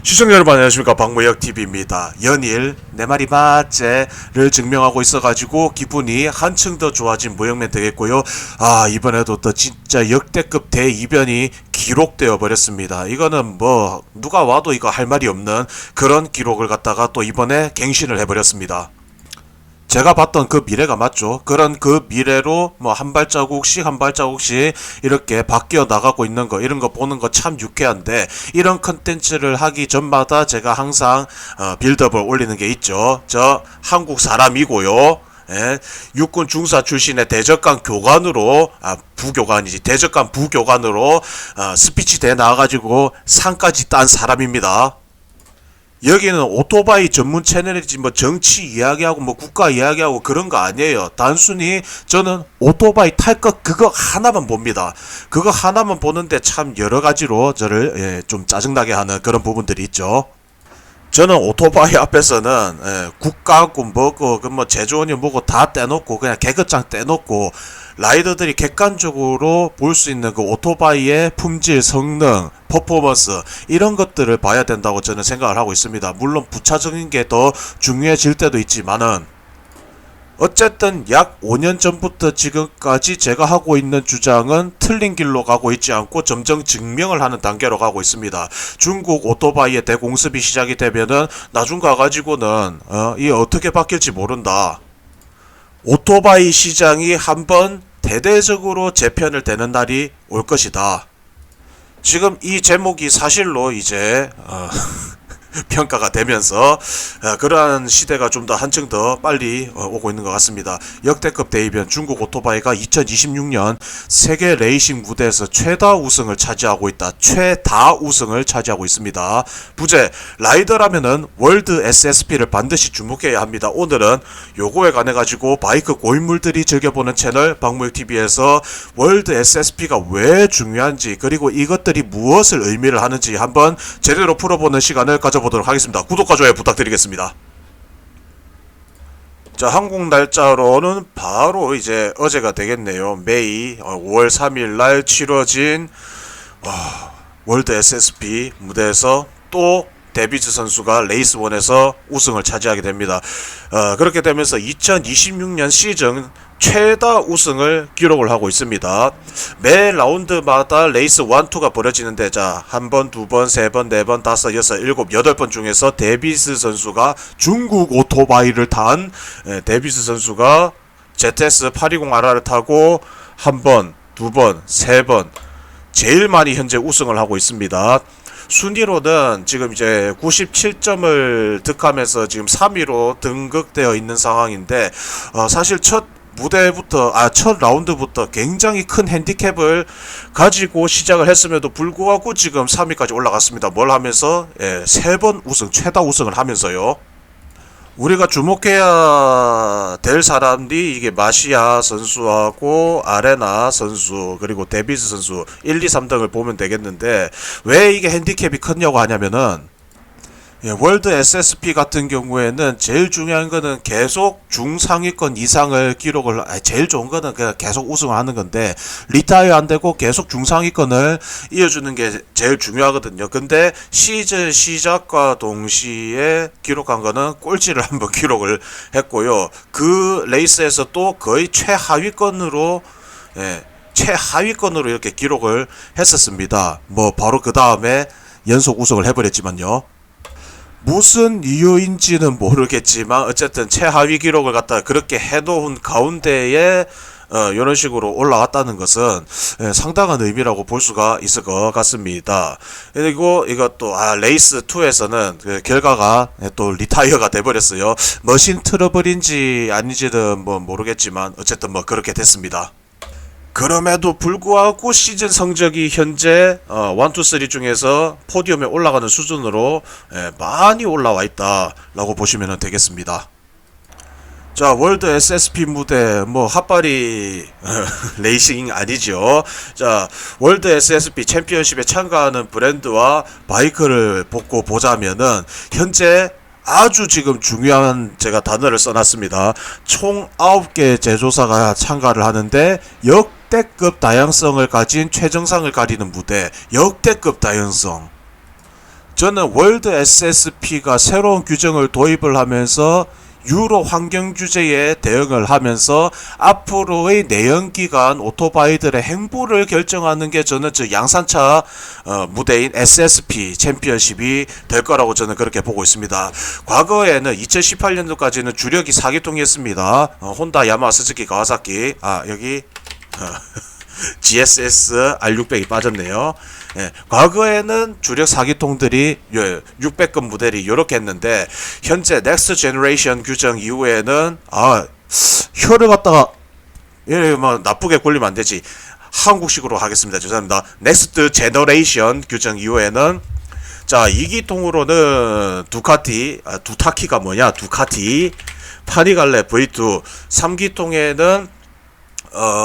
시청자 여러분 안녕하십니까, 박무혁TV입니다. 연일 내 말이 맞제를 증명하고 있어가지고 기분이 한층 더 좋아진 무영맨 되겠고요. 이번에도 또 진짜 역대급 대이변이 기록되어 버렸습니다. 이거는 뭐 누가 와도 이거 할 말이 없는 그런 기록을 갖다가 또 이번에 갱신을 해버렸습니다. 제가 봤던 그 미래가 맞죠. 그런 그 미래로 뭐 한 발자국씩 한 발자국씩 이렇게 바뀌어 나가고 있는 거, 이런 거 보는 거 참 유쾌한데, 이런 컨텐츠를 하기 전마다 제가 항상 빌드업을 올리는 게 있죠. 저 한국 사람이고요. 예, 육군 중사 출신의 대적관 교관으로, 부교관이지, 대적관 부교관으로 스피치 대 나와가지고 상까지 딴 사람입니다. 여기는 오토바이 전문 채널이지 뭐 정치 이야기하고 뭐 국가 이야기하고 그런 거 아니에요. 단순히 저는 오토바이 탈 것 그거 하나만 봅니다. 그거 하나만 보는데 참 여러 가지로 저를 좀 짜증나게 하는 그런 부분들이 있죠. 저는 오토바이 앞에서는 국가고 뭐고 그 뭐 제조원이 뭐고 다 떼놓고 그냥 개그장 떼놓고 라이더들이 객관적으로 볼 수 있는 그 오토바이의 품질, 성능, 퍼포먼스, 이런 것들을 봐야 된다고 저는 생각을 하고 있습니다. 물론 부차적인 게 더 중요해질 때도 있지만은, 어쨌든 약 5년 전부터 지금까지 제가 하고 있는 주장은 틀린 길로 가고 있지 않고 점점 증명을 하는 단계로 가고 있습니다. 중국 오토바이의 대공습이 시작이 되면은 나중 가가지고는 이게 어떻게 바뀔지 모른다. 오토바이 시장이 한번 대대적으로 재편을 되는 날이 올 것이다. 지금 이 제목이 사실로 이제 평가가 되면서 그러한 시대가 좀 더 한층 더 빨리 오고 있는 것 같습니다. 역대급 대이변, 중국 오토바이가 2026년 세계 레이싱 무대에서 최다 우승을 차지하고 있다. 최다 우승을 차지하고 있습니다. 부제, 라이더라면은 월드 SSP를 반드시 주목해야 합니다. 오늘은 요거에 관해 가지고 바이크 고인물들이 즐겨보는 채널 박무혁TV에서 월드 SSP가 왜 중요한지, 그리고 이것들이 무엇을 의미를 하는지 한번 제대로 풀어보는 시간을 가져보도록 하겠습니다. 구독과 좋아요 부탁드리겠습니다. 자, 한국 날짜로는 바로 이제 어제가 되겠네요. 매이 5월 3일 날 치러진 월드 SSP 무대에서 또 데비스 선수가 레이스1에서 우승을 차지하게 됩니다. 그렇게 되면서 2026년 시즌 최다 우승을 기록을 하고 있습니다. 매 라운드마다 레이스 1, 2가 벌어지는데, 자, 한 번, 두 번, 세 번, 네 번, 다섯, 여섯, 일곱, 여덟 번 중에서 데비스 선수가 중국 오토바이를 탄 데비스 선수가 ZS820RR을 타고 한 번, 두 번, 세 번 제일 많이 현재 우승을 하고 있습니다. 순위로는 지금 이제 97점을 득하면서 지금 3위로 등극되어 있는 상황인데, 사실 첫 라운드부터 굉장히 큰 핸디캡을 가지고 시작을 했음에도 불구하고 지금 3위까지 올라갔습니다. 뭘 하면서? 3번 우승, 최다 우승을 하면서요. 우리가 주목해야 될 사람들이 이게 마시아 선수하고 아레나 선수, 그리고 데비스 선수 1, 2, 3등을 보면 되겠는데, 왜 이게 핸디캡이 컸냐고 하냐면은, 월드 SSP 같은 경우에는 제일 중요한 거는 계속 중상위권 이상을 기록을, 제일 좋은 거는 그냥 계속 우승을 하는 건데, 리타이어 안 되고 계속 중상위권을 이어주는 게 제일 중요하거든요. 근데 시즌 시작과 동시에 기록한 거는 꼴찌를 한번 기록을 했고요. 그 레이스에서 또 거의 최하위권으로 이렇게 기록을 했었습니다. 뭐 바로 그 다음에 연속 우승을 해버렸지만요. 무슨 이유인지는 모르겠지만 어쨌든 최하위 기록을 갖다 그렇게 해놓은 가운데에 이런 식으로 올라왔다는 것은 상당한 의미라고 볼 수가 있을 것 같습니다. 그리고 이것도 레이스 2에서는 그 결과가 또 리타이어가 돼버렸어요. 머신 트러블인지 아닌지는 뭐 모르겠지만 어쨌든 뭐 그렇게 됐습니다. 그럼에도 불구하고 시즌 성적이 현재 1, 2, 3 중에서 포디움에 올라가는 수준으로 많이 올라와 있다라고 보시면 되겠습니다. 자, 월드 SSP 무대 뭐 핫바리 레이싱 아니죠. 자, 월드 SSP 챔피언십에 참가하는 브랜드와 바이크를 보자면은 현재 아주 지금 중요한 제가 단어를 써놨습니다. 총 9개 제조사가 참가를 하는데 역대급 다양성을 가진 최정상을 가리는 무대, 역대급 다양성. 저는 월드 SSP가 새로운 규정을 도입을 하면서 유로 환경 규제에 대응을 하면서 앞으로의 내연기관 오토바이들의 행보를 결정하는 게 저는 저 양산차 무대인 SSP 챔피언십이 될 거라고 저는 그렇게 보고 있습니다. 과거에는 2018년도까지는 주력이 4기통이었습니다. 혼다, 야마하, 스즈키, 가와사키. 여기 GSS R600이 빠졌네요. 예, 과거에는 주력 4기통들이 600급 모델이 이렇게 했는데 현재 넥스트 제너레이션 규정 이후에는 혀를 갖다가 뭐 나쁘게 굴리면 안 되지. 한국식으로 하겠습니다. 죄송합니다. 넥스트 제너레이션 규정 이후에는 자 2기통으로는 두타키가 뭐냐? 두카티 파니갈레 V2 3기통에는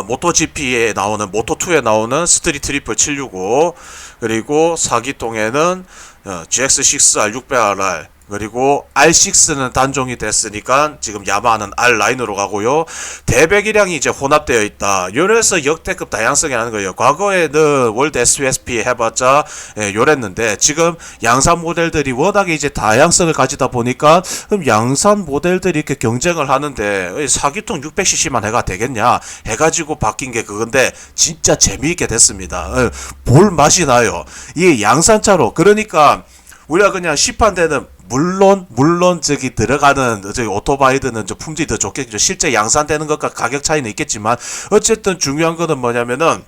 모토GP에 나오는 모토2에 나오는 스트릿 트리플 765 그리고 4기통에는 GX6 R600RR 그리고 R6는 단종이 됐으니까 지금 야마하는 R9으로 가고요. 대배기량이 이제 혼합되어 있다. 이래서 역대급 다양성이 나는 거예요. 과거에는 월드 SUSP 해봤자 요랬는데 지금 양산 모델들이 워낙에 이제 다양성을 가지다 보니까 그럼 양산 모델들이 이렇게 경쟁을 하는데 4기통 600cc만 해가 되겠냐 해가지고 바뀐 게 그건데 진짜 재미있게 됐습니다. 볼 맛이 나요. 이 양산차로 그러니까 우리가 그냥 시판되는 물론 저기 들어가는 저기 오토바이들은 좀 품질이 더 좋겠죠. 실제 양산되는 것과 가격 차이는 있겠지만 어쨌든 중요한 거는 뭐냐면은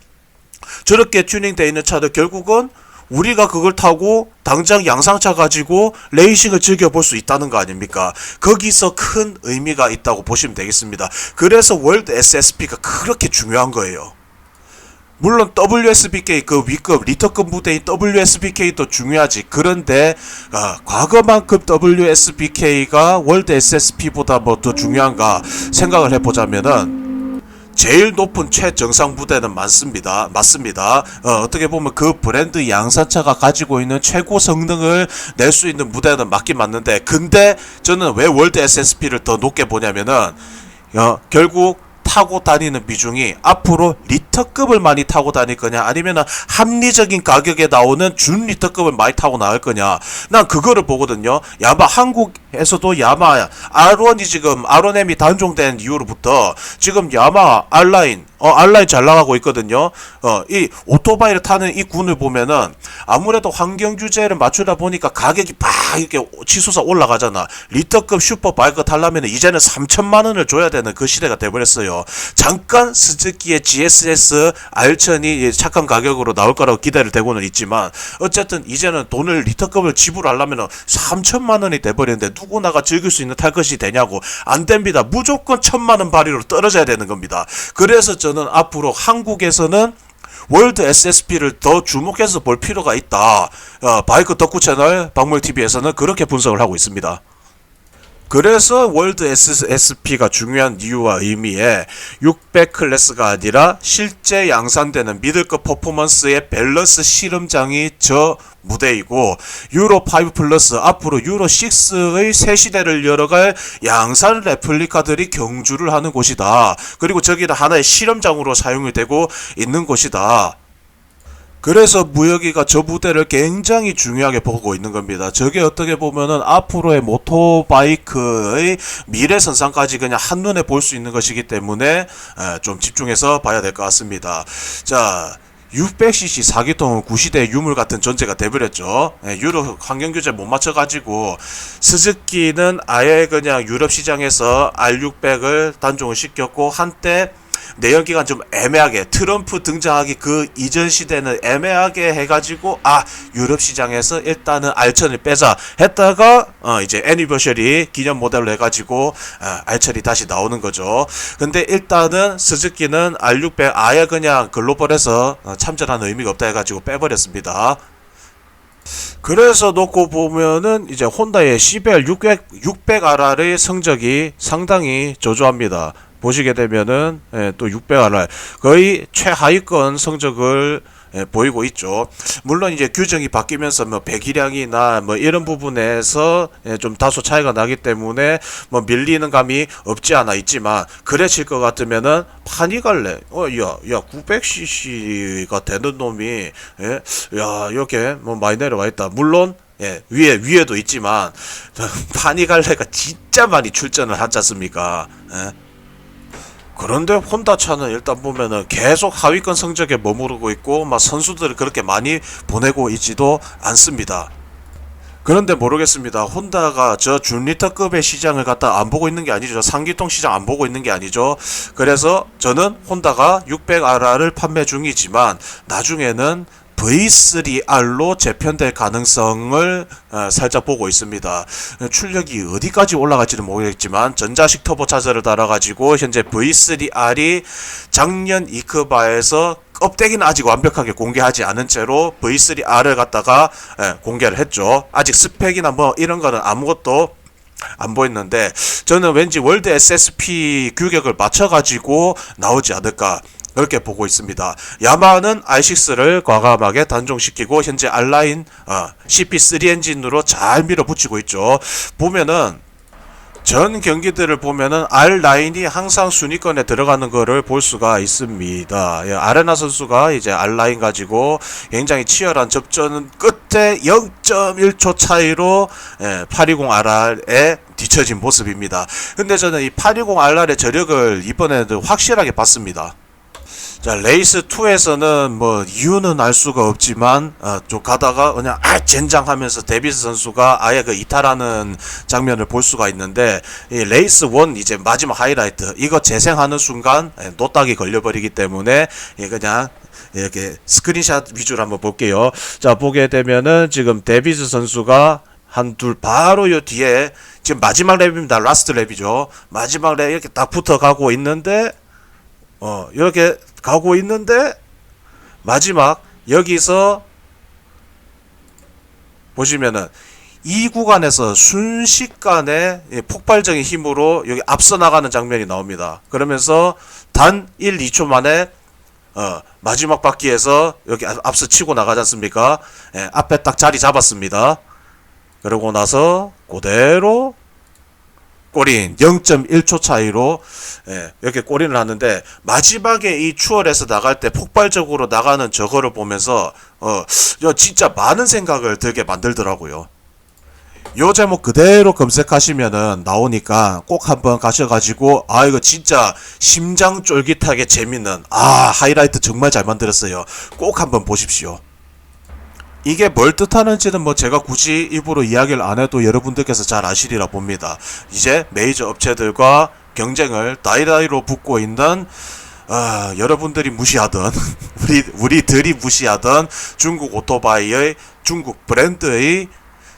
저렇게 튜닝되어 있는 차들 결국은 우리가 그걸 타고 당장 양상차 가지고 레이싱을 즐겨볼 수 있다는 거 아닙니까? 거기서 큰 의미가 있다고 보시면 되겠습니다. 그래서 월드 SSP가 그렇게 중요한 거예요. 물론 WSBK 그 위급 리터급 무대인 WSBK도 중요하지. 그런데 과거만큼 WSBK가 월드 SSP보다 뭐 더 중요한가 생각을 해보자면은 제일 높은 최정상 무대는 맞습니다. 어떻게 보면 그 브랜드 양산차가 가지고 있는 최고 성능을 낼 수 있는 무대는 맞긴 맞는데 근데 저는 왜 월드 SSP를 더 높게 보냐면은 결국 타고 다니는 비중이 앞으로 리터급을 많이 타고 다닐 거냐 아니면 합리적인 가격에 나오는 준 리터급을 많이 타고 나올 거냐 난 그거를 보거든요. 한국에서도 야마 R1이 지금 R1M이 단종된 이후로부터 지금 야마 R라인 잘 나가고 있거든요. 이 오토바이를 타는 이 군을 보면은 아무래도 환경 규제를 맞추다 보니까 가격이 막 이렇게 치솟아 올라가잖아. 리터급 슈퍼 바이크 타려면 이제는 3천만 원을 줘야 되는 그 시대가 돼버렸어요. 잠깐 스즈키의 GSS R1000이 착한 가격으로 나올 거라고 기대를 되고는 있지만 어쨌든 이제는 돈을 리터급을 지불하려면 3천만 원이 돼버리는데 누구나가 즐길 수 있는 탈 것이 되냐고 안 됩니다. 무조건 1,000만 원 발휘로 떨어져야 되는 겁니다. 그래서 저는 앞으로 한국에서는 월드 SSP를 더 주목해서 볼 필요가 있다. 바이크 덕후 채널 박물TV에서는 그렇게 분석을 하고 있습니다. 그래서 월드 SSP가 중요한 이유와 의미에 600 클래스가 아니라 실제 양산되는 미들급 퍼포먼스의 밸런스 실험장이 저 무대이고 유로 5 플러스 앞으로 유로 6의 새 시대를 열어갈 양산 레플리카들이 경주를 하는 곳이다. 그리고 저기는 하나의 실험장으로 사용이 되고 있는 곳이다. 그래서 무역이가 저 무대를 굉장히 중요하게 보고 있는 겁니다. 저게 어떻게 보면은 앞으로의 모토바이크의 미래선상까지 그냥 한눈에 볼 수 있는 것이기 때문에 좀 집중해서 봐야 될 것 같습니다. 자, 600cc 4기통은 구시대의 유물 같은 존재가 돼버렸죠. 유럽 환경규제 못 맞춰가지고 스즈키는 아예 그냥 유럽 시장에서 R600을 단종을 시켰고 한때 내연기관 좀 애매하게 트럼프 등장하기 그 이전 시대는 애매하게 해가지고 유럽 시장에서 일단은 R1000을 빼자 했다가 이제 애니버셔리 기념 모델로 해가지고 R10이 다시 나오는 거죠. 근데 일단은 스즈키는 R600 아예 그냥 글로벌에서 참전하는 의미가 없다 해가지고 빼버렸습니다. 그래서 놓고 보면은 이제 혼다의 CBR 600RR의 성적이 상당히 저조합니다. 보시게 되면은 또 600RR 거의 최하위권 성적을 보이고 있죠. 물론 이제 규정이 바뀌면서 뭐 배기량이나 뭐 이런 부분에서 좀 다소 차이가 나기 때문에 뭐 밀리는 감이 없지 않아 있지만 그래질 것 같으면은 파니갈레 야 900cc가 되는 놈이 야 이렇게 뭐 많이 내려와 있다. 물론 예, 위에도 있지만 파니갈레가 진짜 많이 출전을 하지 않습니까? 예? 그런데 혼다 차는 일단 보면은 계속 하위권 성적에 머무르고 있고 막 선수들을 그렇게 많이 보내고 있지도 않습니다. 그런데 모르겠습니다. 혼다가 저 준리터급의 시장을 갖다 안 보고 있는 게 아니죠. 상기통 시장 안 보고 있는 게 아니죠. 그래서 저는 혼다가 600RR을 판매 중이지만 나중에는 V3R로 재편될 가능성을 살짝 보고 있습니다. 출력이 어디까지 올라갈지는 모르겠지만 전자식 터보 차저를 달아가지고 현재 V3R이 작년 이크바에서 껍데기는 아직 완벽하게 공개하지 않은 채로 V3R을 갖다가 공개를 했죠. 아직 스펙이나 뭐 이런 거는 아무것도 안 보였는데 저는 왠지 월드 SSP 규격을 맞춰가지고 나오지 않을까 그렇게 보고 있습니다. 야마하는 i6를 과감하게 단종시키고 현재 R라인 CP3 엔진으로 잘 밀어붙이고 있죠. 보면은 전 경기들을 보면은 R라인이 항상 순위권에 들어가는 거를 볼 수가 있습니다. 예, 아레나 선수가 이제 R라인 가지고 굉장히 치열한 접전 끝에 0.1초 차이로 820RR에 뒤처진 모습입니다. 근데 저는 이 820RR의 저력을 이번에도 확실하게 봤습니다. 자, 레이스 2에서는 뭐 이유는 알 수가 없지만 좀 가다가 그냥 젠장하면서 데비스 선수가 아예 그 이탈하는 장면을 볼 수가 있는데 이 레이스 1 이제 마지막 하이라이트 이거 재생하는 순간 노딱이 걸려버리기 때문에 그냥 이렇게 스크린샷 위주로 한번 볼게요. 자, 보게 되면은 지금 데비스 선수가 한둘 바로 요 뒤에 지금 마지막 랩입니다. 라스트 랩이죠. 마지막 랩 이렇게 딱 붙어 가고 있는데 이렇게 가고 있는데 마지막 여기서 보시면은 이 구간에서 순식간에 폭발적인 힘으로 여기 앞서 나가는 장면이 나옵니다. 그러면서 단 1, 2초 만에 마지막 바퀴에서 여기 앞서 치고 나가지 않습니까? 앞에 딱 자리 잡았습니다. 그러고 나서 그대로 꼬린 0.1초 차이로 이렇게 꼬린을 하는데 마지막에 이 추월해서 나갈 때 폭발적으로 나가는 저거를 보면서 진짜 많은 생각을 들게 만들더라고요. 요 제목 그대로 검색하시면은 나오니까 꼭 한번 가셔가지고 이거 진짜 심장 쫄깃하게 재밌는 하이라이트 정말 잘 만들었어요. 꼭 한번 보십시오. 이게 뭘 뜻하는지는 뭐 제가 굳이 입으로 이야기를 안 해도 여러분들께서 잘 아시리라 봅니다. 이제 메이저 업체들과 경쟁을 다이다이로 붙고 있는 여러분들이 무시하던 우리들이 무시하던 중국 오토바이의 중국 브랜드의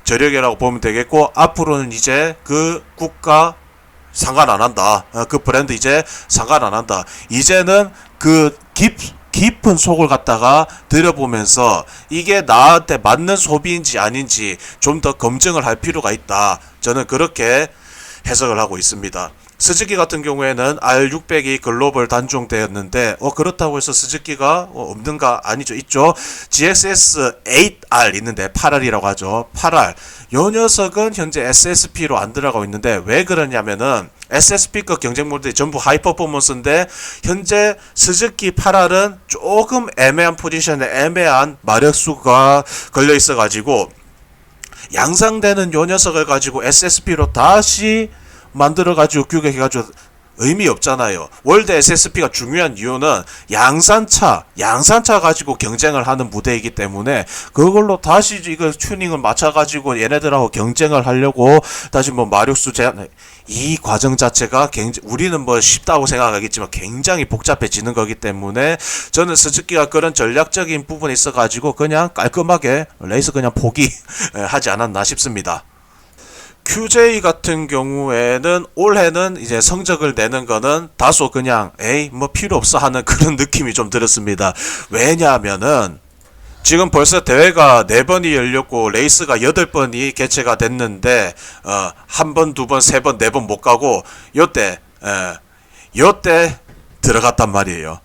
저력이라고 보면 되겠고 앞으로는 이제 그 국가 상관 안 한다. 그 브랜드 이제 상관 안 한다. 이제는 그 깊은 속을 갖다가 들여보면서 이게 나한테 맞는 소비인지 아닌지 좀 더 검증을 할 필요가 있다. 저는 그렇게 해석을 하고 있습니다. 스즈키 같은 경우에는 R600이 글로벌 단종되었는데 그렇다고 해서 스즈키가 없는가? 아니죠. 있죠. GXS8R 있는데 8R이라고 하죠. 8R. 요 녀석은 현재 SSP로 안 들어가고 있는데 왜 그러냐면은 SSP급 경쟁 모델이 전부 하이퍼포먼스인데 현재 스즈키 8R은 조금 애매한 포지션에 애매한 마력수가 걸려 있어 가지고 양상되는 요 녀석을 가지고 SSP로 다시 만들어가지고 규격해가지고 의미 없잖아요. 월드 SSP가 중요한 이유는 양산차 가지고 경쟁을 하는 무대이기 때문에 그걸로 다시 이거 튜닝을 맞춰가지고 얘네들하고 경쟁을 하려고 다시 뭐 마력수 제한 이 과정 자체가 우리는 뭐 쉽다고 생각하겠지만 굉장히 복잡해지는 거기 때문에 저는 스즈키가 그런 전략적인 부분이 있어가지고 그냥 깔끔하게 레이스 그냥 포기하지 않았나 싶습니다. QJ 같은 경우에는 올해는 이제 성적을 내는 거는 다소 그냥 뭐 필요 없어 하는 그런 느낌이 좀 들었습니다. 왜냐하면은 지금 벌써 대회가 4번이 열렸고 레이스가 8번이 개최가 됐는데 한 번, 두 번, 세 번, 네 번 못 가고 요때 들어갔단 말이에요.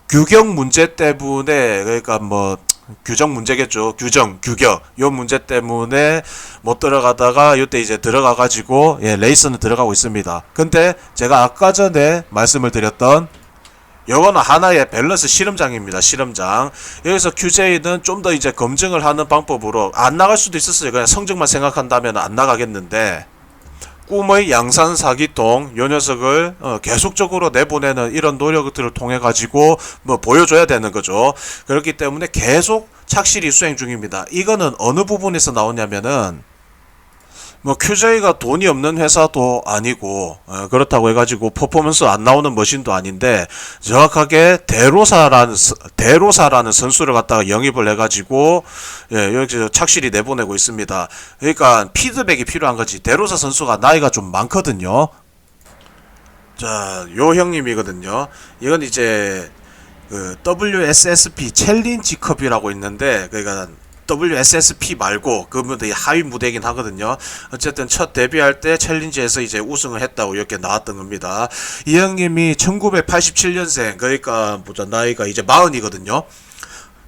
규격 문제 때문에 그러니까 뭐 규정 문제겠죠. 규격 요 문제 때문에 못 들어가다가 요때 이제 들어가가지고 레이스는 들어가고 있습니다. 근데 제가 아까 전에 말씀을 드렸던 요거는 하나의 밸런스 실험장입니다. 실험장. 여기서 QJ는 좀 더 이제 검증을 하는 방법으로 안 나갈 수도 있었어요. 그냥 성적만 생각한다면 안 나가겠는데 꿈의 양산 사기통 요 녀석을 계속적으로 내보내는 이런 노력들을 통해 가지고 뭐 보여줘야 되는 거죠. 그렇기 때문에 계속 착실히 수행 중입니다. 이거는 어느 부분에서 나오냐면은 뭐 QJ가 돈이 없는 회사도 아니고 그렇다고 해가지고 퍼포먼스 안 나오는 머신도 아닌데 정확하게 대로사라는 선수를 갖다가 영입을 해가지고 여기 착실히 내보내고 있습니다. 그러니까 피드백이 필요한 거지. 대로사 선수가 나이가 좀 많거든요. 자, 요 형님이거든요. 이건 이제 그 WSSP 챌린지컵이라고 있는데 그러니까 WSSP 말고 그 무대 하위 무대이긴 하거든요. 어쨌든 첫 데뷔할 때 챌린지에서 이제 우승을 했다고 이렇게 나왔던 겁니다. 이 형님이 1987년생 그러니까 보자 나이가 이제 40이거든요.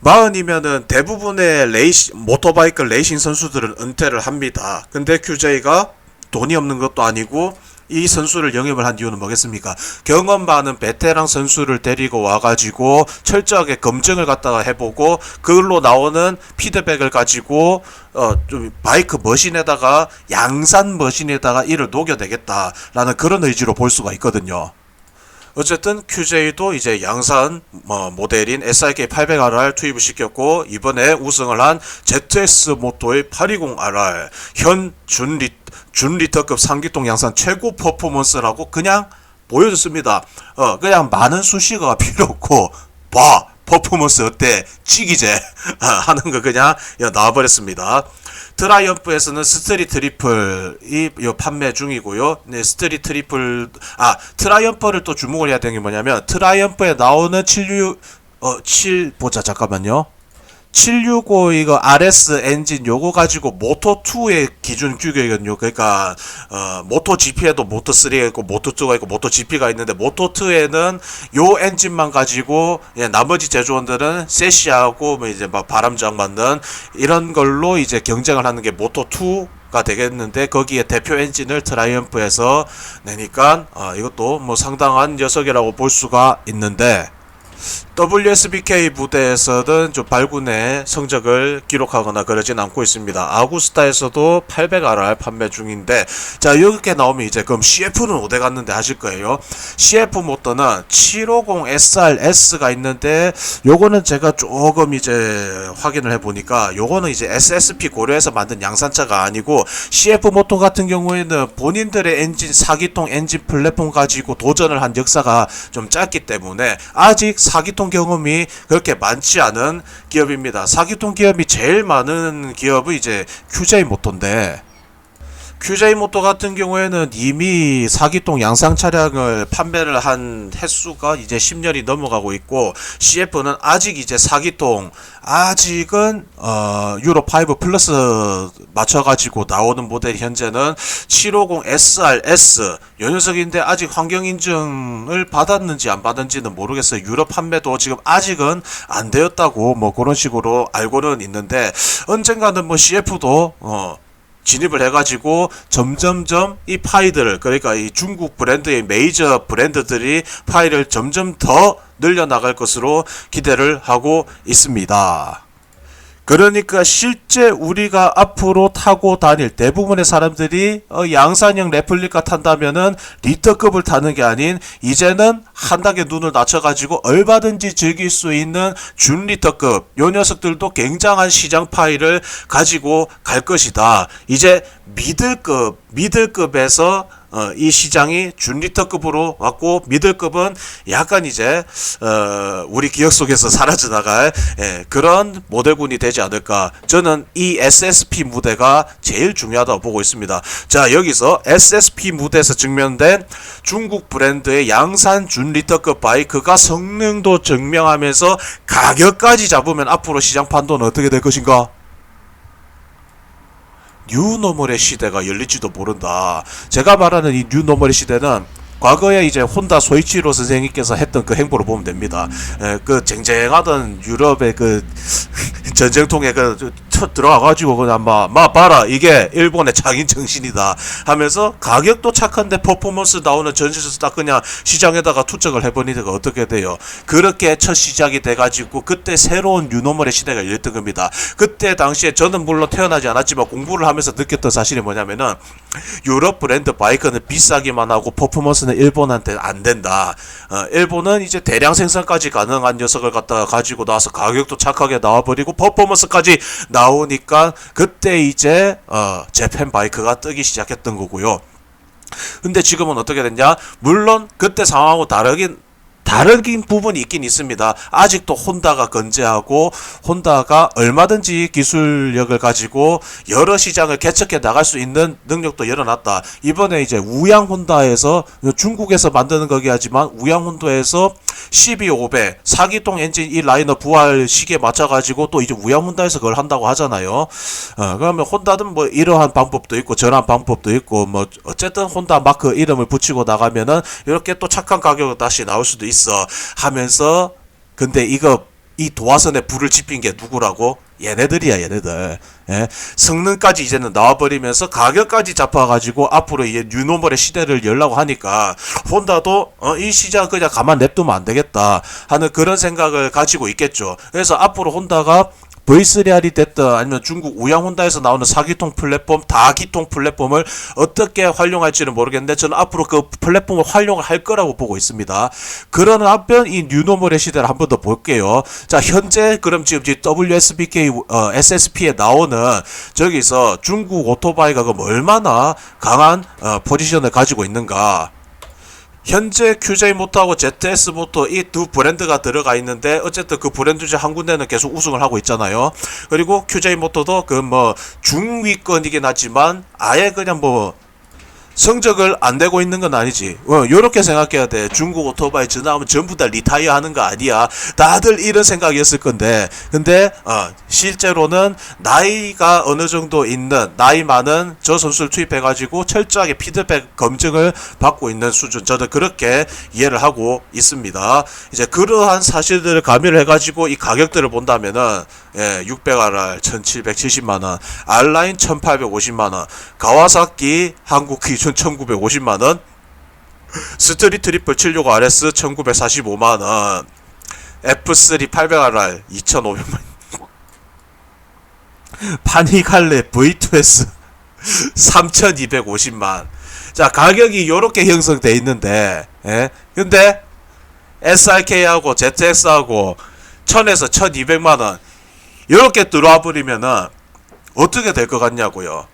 40이면은 대부분의 모토바이크 레이싱 선수들은 은퇴를 합니다. 근데 QJ가 돈이 없는 것도 아니고 이 선수를 영입을 한 이유는 뭐겠습니까? 경험 많은 베테랑 선수를 데리고 와가지고 철저하게 검증을 갖다가 해보고 그걸로 나오는 피드백을 가지고 좀 바이크 머신에다가 양산 머신에다가 이를 녹여내겠다라는 그런 의지로 볼 수가 있거든요. 어쨌든 QJ도 이제 양산 모델인 SRK 800RR 투입을 시켰고 이번에 우승을 한 ZS 모토의 820RR 현 준리터급 상기통 양산 최고 퍼포먼스라고 그냥 보여줬습니다. 그냥 많은 수식어가 필요 없고 봐 퍼포먼스 어때 찍이제 하는 거 그냥 나와버렸습니다. 트라이언프에서는 스트릿 트리플이 판매 중이고요. 네, 스트릿 트리플 트라이언프를 또 주목을 해야 되는 게 뭐냐면 트라이언프에 나오는 765 이거 RS 엔진 요거 가지고 모토2의 기준 규격이거든요. 그러니까 모토GP에도 모토3가 있고 모토2가 있고 모토GP가 있는데 모토2에는 요 엔진만 가지고 나머지 제조원들은 세시하고 뭐 이제 막 바람저항 만든 이런 걸로 이제 경쟁을 하는 게 모토2가 되겠는데 거기에 대표 엔진을 트라이언프에서 내니까 이것도 뭐 상당한 녀석이라고 볼 수가 있는데 WSBK 무대에서는 좀 발군의 성적을 기록하거나 그러진 않고 있습니다. 아구스타에서도 800RR 판매 중인데 자 이렇게 나오면 이제 그럼 CF는 어디 갔는데 하실 거예요. CF 모터는 750SRS가 있는데 요거는 제가 조금 이제 확인을 해보니까 요거는 이제 SSP 고려해서 만든 양산차가 아니고 CF 모터 같은 경우에는 본인들의 엔진 4기통 엔진 플랫폼 가지고 도전을 한 역사가 좀 짧기 때문에 아직 4기통 경험이 그렇게 많지 않은 기업입니다. 4기통 기업이 제일 많은 기업은 이제 QJ 모터인데 QJ 모터 같은 경우에는 이미 4기통 양상 차량을 판매를 한 횟수가 이제 10년이 넘어가고 있고 CF는 아직 이제 4기통 아직은 유로5 플러스 맞춰가지고 나오는 모델 현재는 750 SRS 요 녀석인데 아직 환경 인증을 받았는지 안 받았는지는 모르겠어요. 유럽 판매도 지금 아직은 안 되었다고 뭐 그런 식으로 알고는 있는데 언젠가는 뭐 CF도 진입을 해가지고 점점점 이 파이들을 그러니까 이 중국 브랜드의 메이저 브랜드들이 파이를 점점 더 늘려나갈 것으로 기대를 하고 있습니다. 그러니까 실제 우리가 앞으로 타고 다닐 대부분의 사람들이 양산형 레플리카 탄다면은 리터급을 타는 게 아닌 이제는 한 단계 눈을 낮춰가지고 얼마든지 즐길 수 있는 준리터급 요 녀석들도 굉장한 시장 파이를 가지고 갈 것이다. 이제 미들급에서 이 시장이 준리터급으로 왔고 미들급은 약간 이제 우리 기억 속에서 사라져 나갈 그런 모델군이 되지 않을까. 저는 이 SSP 무대가 제일 중요하다고 보고 있습니다. 자 여기서 SSP 무대에서 증명된 중국 브랜드의 양산 준리터급 바이크가 성능도 증명하면서 가격까지 잡으면 앞으로 시장 판도는 어떻게 될 것인가? 뉴노멀의 시대가 열릴지도 모른다. 제가 말하는 이 뉴노멀의 시대는 과거에 이제 혼다 소이치로 선생님께서 했던 그 행보를 보면 됩니다. 그 쟁쟁하던 유럽의 그 전쟁통에 그 쳐 들어가가지고 그냥 막 봐라 이게 일본의 장인 정신이다 하면서 가격도 착한데 퍼포먼스 나오는 전시에서 딱 그냥 시장에다가 투척을 해버리니까 어떻게 돼요? 그렇게 첫 시작이 돼가지고 그때 새로운 뉴노멀의 시대가 열렸던 겁니다. 그때 당시에 저는 물론 태어나지 않았지만 공부를 하면서 느꼈던 사실이 뭐냐면은 유럽 브랜드 바이크는 비싸기만 하고 퍼포먼스는 일본한테 안 된다. 일본은 이제 대량 생산까지 가능한 녀석을 갖다가 가지고 나와서 가격도 착하게 나와버리고 퍼포먼스까지 나오니까 그때 이제 재팬 바이크가 뜨기 시작했던 거고요. 근데 지금은 어떻게 됐냐? 물론 그때 상황하고 다르긴 부분이 있긴 있습니다. 아직도 혼다가 건재하고 혼다가 얼마든지 기술력을 가지고 여러 시장을 개척해 나갈 수 있는 능력도 열어놨다. 이번에 이제 우양 혼다에서 중국에서 만드는 거긴 하지만 우양 혼다에서 12500 4기통 엔진 이 라인어 부활 시기에 맞춰가지고 또 이제 우양 혼다에서 그걸 한다고 하잖아요. 그러면 혼다는 뭐 이러한 방법도 있고 저러한 방법도 있고 뭐 어쨌든 혼다 마크 이름을 붙이고 나가면은 이렇게 또 착한 가격으로 다시 나올 수도 있어 하면서 근데 이 도화선에 불을 지핀 게 누구라고? 얘네들이야 얘네들. 예? 성능까지 이제는 나와버리면서 가격까지 잡아가지고 앞으로 이제 뉴노멀의 시대를 열라고 하니까 혼다도 이 시장 그냥 가만 냅두면 안 되겠다 하는 그런 생각을 가지고 있겠죠. 그래서 앞으로 혼다가 V3R이 됐든 아니면 중국 우양 혼다에서 나오는 4기통 플랫폼, 다기통 플랫폼을 어떻게 활용할지는 모르겠는데 저는 앞으로 그 플랫폼을 활용을 할 거라고 보고 있습니다. 그러는 한편 이 뉴노멀의 시대를 한 번 더 볼게요. 자, 현재 그럼 지금 WSBK SSP에 나오는 저기서 중국 오토바이가 그럼 얼마나 강한 포지션을 가지고 있는가? 현재 QJ 모터하고 ZS 모터 이 두 브랜드가 들어가 있는데 어쨌든 그 브랜드 중 한 군데는 계속 우승을 하고 있잖아요. 그리고 QJ 모터도 그 뭐 중위권이긴 하지만 아예 그냥 뭐 성적을 안 내고 있는 건 아니지. 요렇게 생각해야 돼. 중국 오토바이 전화하면 전부 다 리타이어 하는 거 아니야. 다들 이런 생각이었을 건데. 근데, 실제로는 나이가 어느 정도 있는, 나이 많은 저 선수를 투입해가지고 철저하게 피드백 검증을 받고 있는 수준. 저는 그렇게 이해를 하고 있습니다. 이제 그러한 사실들을 가미를 해가지고 이 가격들을 본다면은, 600RR 1770만원, R라인 1850만원, 가와사키 한국 기준 1950만원, 스트리트 트리플 76RS 1945만원, F3 800RR 2500만원, 파니칼레 V2S 3250만. 자, 가격이 요렇게 형성돼 있는데, 근데 SRK하고 ZX하고 1000에서 1200만원 이렇게 들어와 버리면은 어떻게 될 것 같냐고요.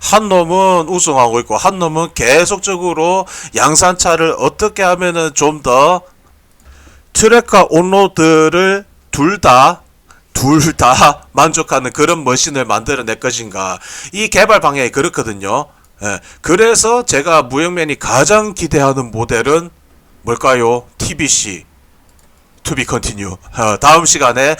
한 놈은 우승하고 있고 한 놈은 계속적으로 양산차를 어떻게 하면은 좀 더 트랙과 온로드를 둘 다 만족하는 그런 머신을 만들어낼 것인가. 이 개발 방향이 그렇거든요. 그래서 제가 무영맨이 가장 기대하는 모델은 뭘까요? TBC To be continue. 다음 시간에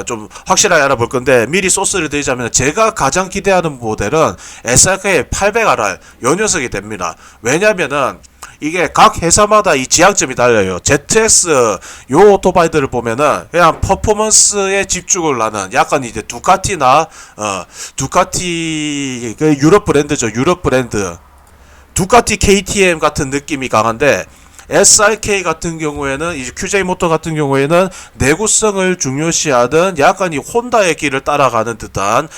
좀 확실하게 알아볼 건데 미리 소스를 드리자면 제가 가장 기대하는 모델은 SRK 800RR 요 녀석이 됩니다. 왜냐면은 이게 각 회사마다 이 지향점이 달라요. ZX 요 오토바이들을 보면은 그냥 퍼포먼스에 집중을 하는 약간 이제 두카티나 두카티 그 유럽 브랜드죠. 유럽 브랜드 두카티 KTM 같은 느낌이 강한데 SRK 같은 경우에는 이제 QJ 모터 같은 경우에는 내구성을 중요시하던 약간 이 혼다의 길을 따라가는 듯한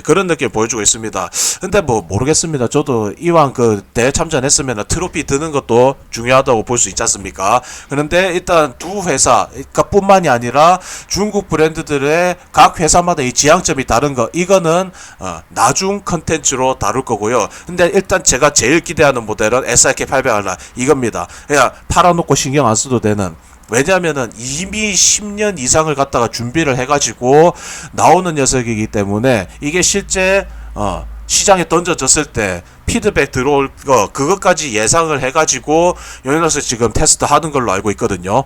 그런 느낌을 보여주고 있습니다. 근데 뭐 모르겠습니다. 저도 이왕 그 대회 참전했으면 트로피 드는 것도 중요하다고 볼 수 있지 않습니까? 그런데 일단 두 회사 뿐만이 아니라 중국 브랜드들의 각 회사마다 이 지향점이 다른 거 이거는 나중 컨텐츠로 다룰 거고요. 근데 일단 제가 제일 기대하는 모델은 SRK 800R 이겁니다. 그냥 팔아놓고 신경 안 써도 되는. 왜냐면은 이미 10년 이상을 갖다가 준비를 해가지고 나오는 녀석이기 때문에 이게 실제 시장에 던져졌을 때 피드백 들어올 거 그것까지 예상을 해가지고 여기서 지금 테스트 하는 걸로 알고 있거든요.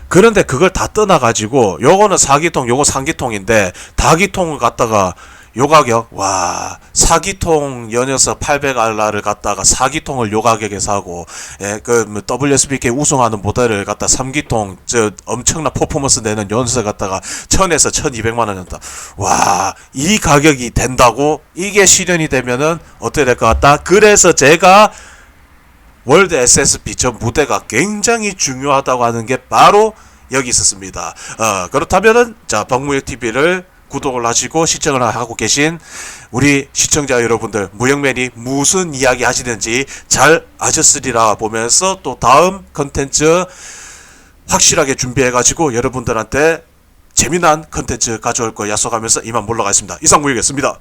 그런데 그걸 다 떠나가지고 요거는 4기통 요거 3기통인데 다기통을 갖다가 요 가격 와 4기통 연이어서 800알라를 갖다가 4기통을 요 가격에 사고, 예, WSBK 우승하는 모델을 갖다 3기통 저 엄청난 퍼포먼스 내는 연습을 갖다가 1000에서 1200만 원 한다. 와, 이 가격이 된다고? 이게 실현이 되면은 어떻게 될 것 같다? 그래서 제가 월드 SSB 저 무대가 굉장히 중요하다고 하는 게 바로 여기 있었습니다. 그렇다면은 자, 박무혁 TV를 구독을 하시고 시청을 하고 계신 우리 시청자 여러분들, 무영맨이 무슨 이야기 하시는지 잘 아셨으리라 보면서 또 다음 컨텐츠 확실하게 준비해가지고 여러분들한테 재미난 컨텐츠 가져올 거 약속하면서 이만 물러가겠습니다. 이상 무영이었습니다.